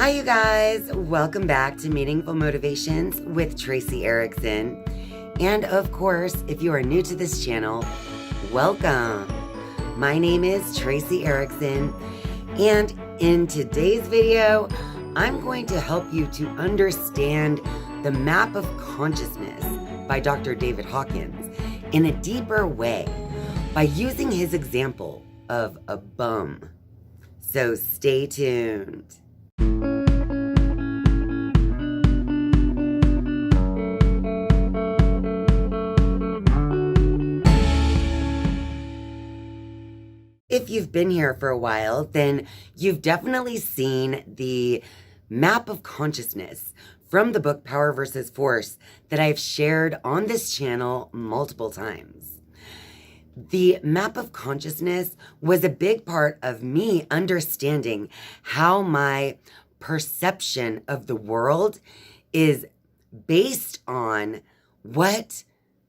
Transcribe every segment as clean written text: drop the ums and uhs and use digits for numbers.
Hi, you guys. Welcome back to Meaningful Motivations with Tracy Erickson. And of course, if you are new to this channel, welcome. My name is Tracy Erickson, and in today's video, I'm going to help you to understand the map of consciousness by Dr. David Hawkins in a deeper way by using his example of a bum. So stay tuned. If you've been here for a while, then you've definitely seen the map of consciousness from the book Power versus Force that I've shared on this channel multiple times. The map of consciousness was a big part of me understanding how my perception of the world is based on what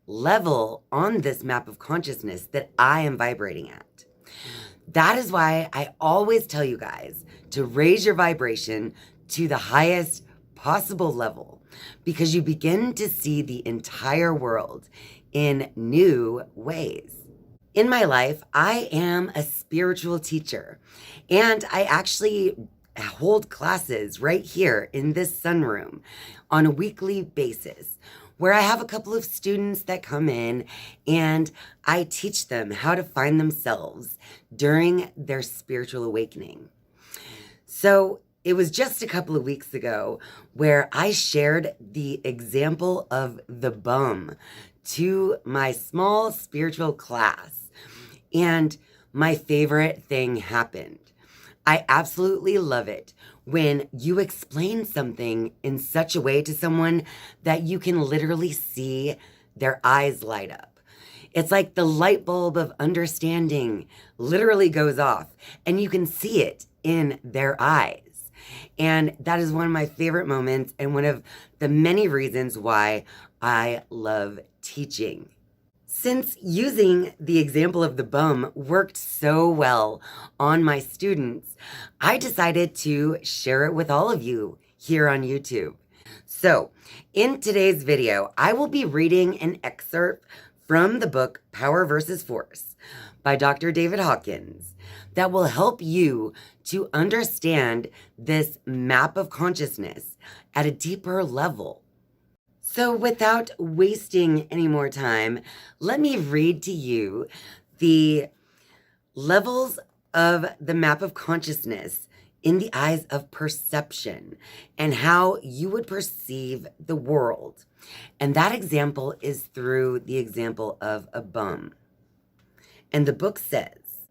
level on this map of consciousness that I am vibrating at. That is why I always tell you guys to raise your vibration to the highest possible level, because you begin to see the entire world in new ways. In my life, I am a spiritual teacher, and I actually hold classes right here in this sunroom on a weekly basis, where I have a couple of students that come in and I teach them how to find themselves during their spiritual awakening. So it was just a couple of weeks ago where I shared the example of the bum to my small spiritual class, and my favorite thing happened. I absolutely love it when you explain something in such a way to someone that you can literally see their eyes light up. It's like the light bulb of understanding literally goes off, and you can see it in their eyes. And that is one of my favorite moments and one of the many reasons why I love teaching. Since using the example of the bum worked so well on my students, I decided to share it with all of you here on YouTube. So, in today's video, I will be reading an excerpt from the book Power versus Force by Dr. David Hawkins that will help you to understand this map of consciousness at a deeper level. So without wasting any more time, let me read to you the levels of the map of consciousness in the eyes of perception and how you would perceive the world. And that example is through the example of a bum. And the book says,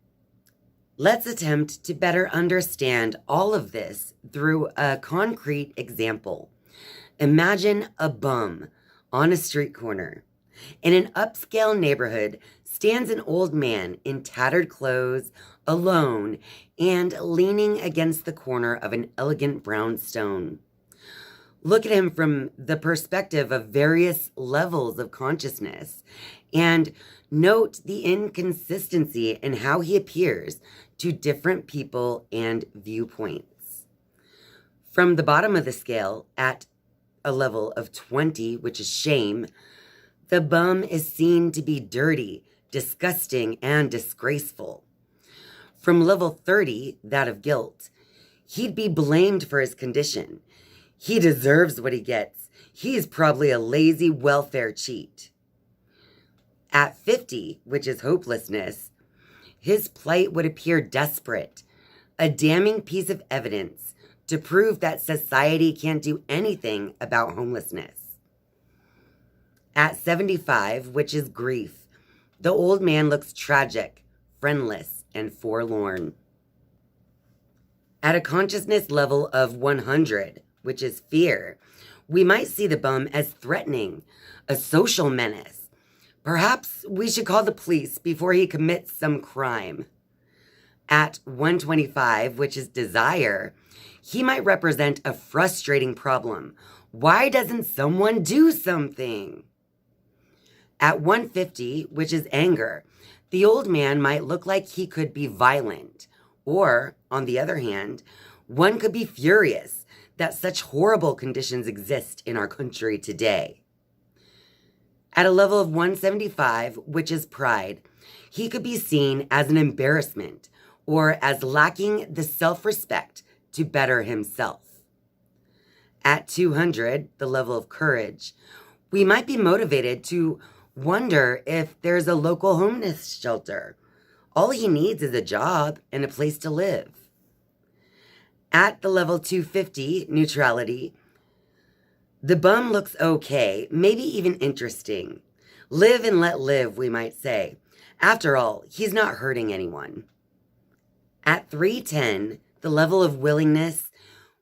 let's attempt to better understand all of this through a concrete example. Imagine a bum on a street corner. In an upscale neighborhood stands an old man in tattered clothes, alone, and leaning against the corner of an elegant brownstone. Look at him from the perspective of various levels of consciousness, and note the inconsistency in how he appears to different people and viewpoints. From the bottom of the scale, at a level of 20, which is shame, the bum is seen to be dirty, disgusting, and disgraceful. From level 30, that of guilt, he'd be blamed for his condition. He deserves what he gets. He's probably a lazy welfare cheat. At 50, which is hopelessness, his plight would appear desperate, a damning piece of evidence to prove that society can't do anything about homelessness. At 75, which is grief, the old man looks tragic, friendless, and forlorn. At a consciousness level of 100, which is fear, we might see the bum as threatening, a social menace. Perhaps we should call the police before he commits some crime. At 125, which is desire, he might represent a frustrating problem. Why doesn't someone do something? At 150, which is anger, the old man might look like he could be violent. Or, on the other hand, one could be furious, that such horrible conditions exist in our country today. At a level of 175, which is pride, he could be seen as an embarrassment or as lacking the self-respect to better himself. At 200, the level of courage, we might be motivated to wonder if there's a local homeless shelter. All he needs is a job and a place to live. At the level 250, neutrality, the bum looks okay, maybe even interesting. Live and let live, we might say. After all, he's not hurting anyone. At 310, the level of willingness,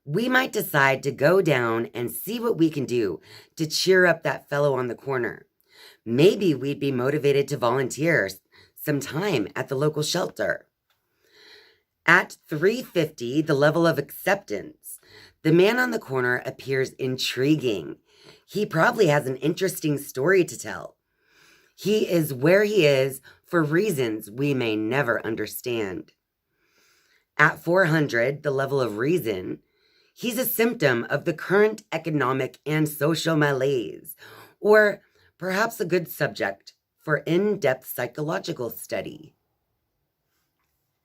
we might decide to go down and see what we can do to cheer up that fellow on the corner. Maybe we'd be motivated to volunteer some time at the local shelter. At 350, the level of acceptance, the man on the corner appears intriguing. He probably has an interesting story to tell. He is where he is for reasons we may never understand. At 400, the level of reason, he's a symptom of the current economic and social malaise, or perhaps a good subject for in-depth psychological study.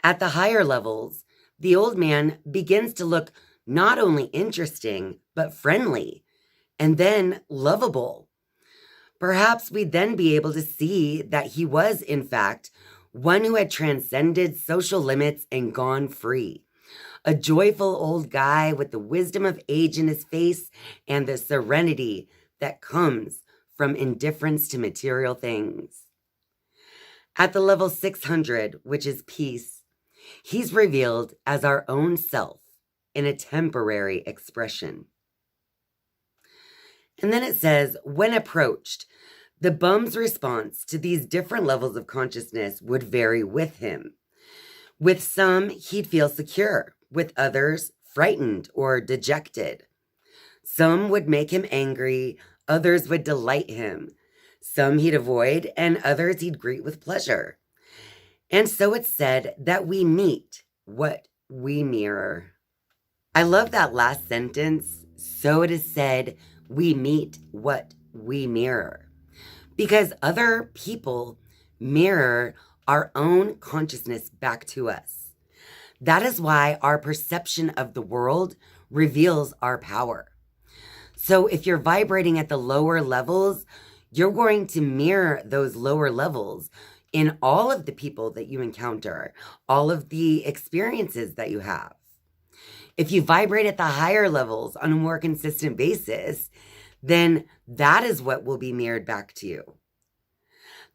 At the higher levels, the old man begins to look not only interesting, but friendly, and then lovable. Perhaps we'd then be able to see that he was, in fact, one who had transcended social limits and gone free. A joyful old guy with the wisdom of age in his face and the serenity that comes from indifference to material things. At the level 600, which is peace, he's revealed as our own self in a temporary expression. And then it says, when approached, the bum's response to these different levels of consciousness would vary with him. With some, he'd feel secure. With others, frightened or dejected. Some would make him angry. Others would delight him. Some he'd avoid, and others he'd greet with pleasure. And so it's said that we meet what we mirror. I love that last sentence. So it is said, we meet what we mirror. Because other people mirror our own consciousness back to us. That is why our perception of the world reveals our power. So if you're vibrating at the lower levels, you're going to mirror those lower levels in all of the people that you encounter, all of the experiences that you have. If you vibrate at the higher levels on a more consistent basis, then that is what will be mirrored back to you.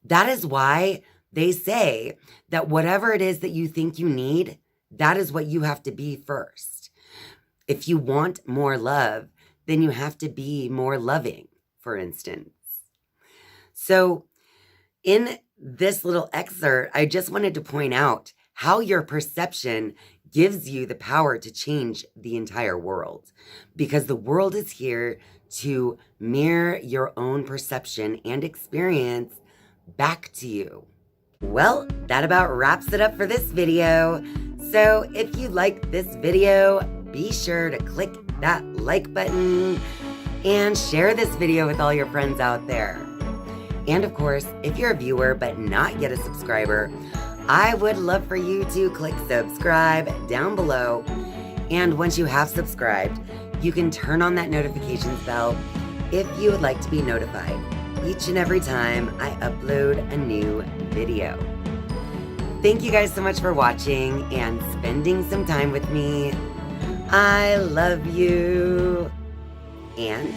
That is why they say that whatever it is that you think you need, that is what you have to be first. If you want more love, then you have to be more loving, for instance. So in this little excerpt, I just wanted to point out how your perception gives you the power to change the entire world, because the world is here to mirror your own perception and experience back to you. Well, that about wraps it up for this video. So if you like this video, be sure to click that like button and share this video with all your friends out there. And of course, if you're a viewer but not yet a subscriber, I would love for you to click subscribe down below. And once you have subscribed, you can turn on that notifications bell if you would like to be notified each and every time I upload a new video. Thank you guys so much for watching and spending some time with me. I love you. And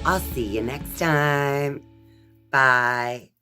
I'll see you next time. Bye.